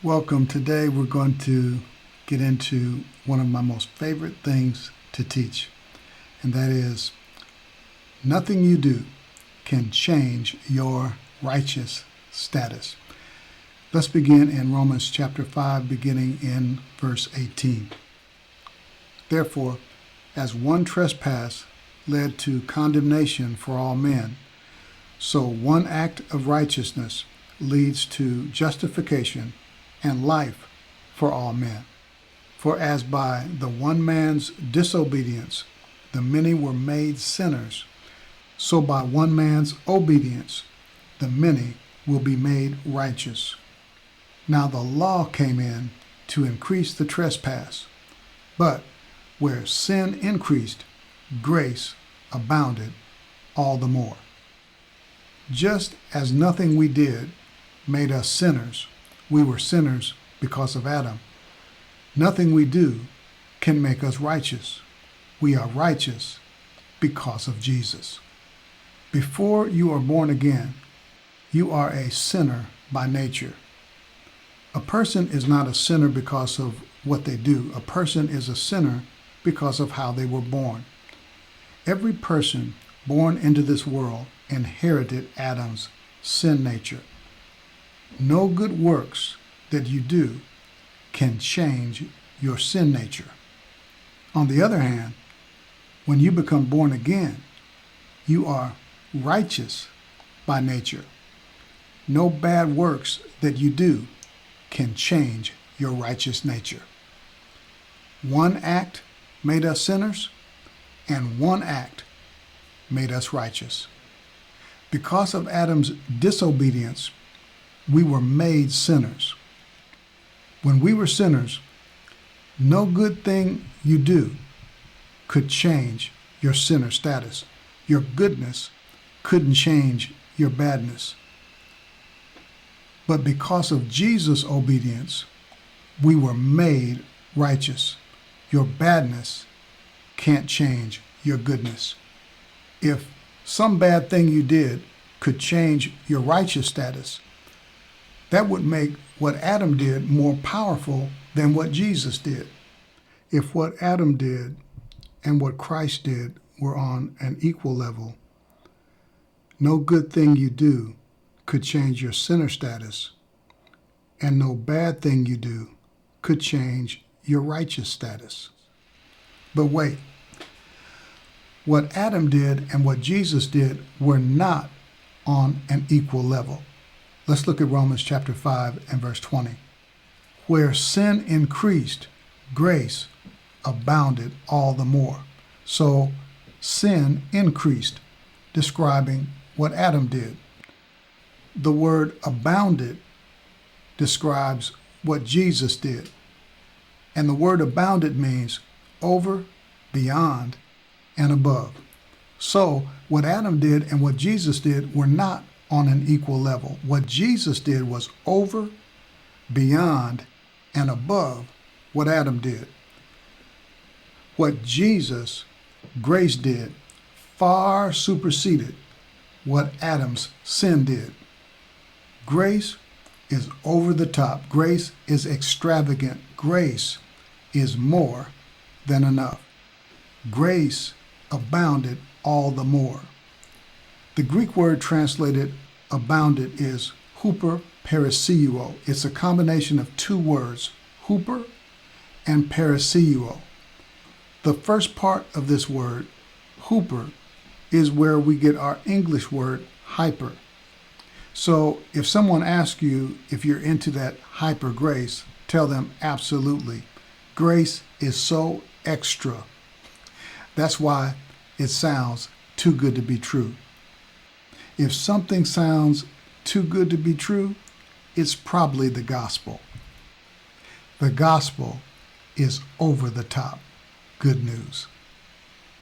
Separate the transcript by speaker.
Speaker 1: Welcome. Today we're going to get into one of my most favorite things to teach, and that is nothing you do can change your righteous status. Let's begin in Romans chapter 5, beginning in verse 18. Therefore, as one trespass led to condemnation for all men, so one act of righteousness leads to justification and life for all men. For as by the one man's disobedience the many were made sinners, so by one man's obedience the many will be made righteous. Now the law came in to increase the trespass, but where sin increased, grace abounded all the more. Just as nothing we did made us sinners, we were sinners because of Adam. Nothing we do can make us righteous. We are righteous because of Jesus. Before you are born again, you are a sinner by nature. A person is not a sinner because of what they do. A person is a sinner because of how they were born. Every person born into this world inherited Adam's sin nature. No good works that you do can change your sin nature. On the other hand, when you become born again, you are righteous by nature. No bad works that you do can change your righteous nature. One act made us sinners, and one act made us righteous. Because of Adam's disobedience, we were made sinners. When we were sinners, no good thing you do could change your sinner status. Your goodness couldn't change your badness. But because of Jesus' obedience, we were made righteous. Your badness can't change your goodness. If some bad thing you did could change your righteous status, that would make what Adam did more powerful than what Jesus did. If what Adam did and what Christ did were on an equal level, no good thing you do could change your sinner status, and no bad thing you do could change your righteous status. But wait, what Adam did and what Jesus did were not on an equal level. Let's look at Romans chapter 5 and verse 20. Where sin increased, grace abounded all the more. So sin increased, describing what Adam did. The word abounded describes what Jesus did. And the word abounded means over, beyond, and above. So what Adam did and what Jesus did were not on an equal level. What Jesus did was over, beyond, and above what Adam did. What Jesus, grace did, far superseded what Adam's sin did. Grace is over the top. Grace is extravagant. Grace is more than enough. Grace abounded all the more. The Greek word translated abounded is huperperisseuo. It's a combination of two words, huper and perisseuo. The first part of this word, huper, is where we get our English word hyper. So if someone asks you if you're into that hyper grace, tell them absolutely. Grace is so extra. That's why it sounds too good to be true. If something sounds too good to be true, it's probably the gospel. The gospel is over the top good news.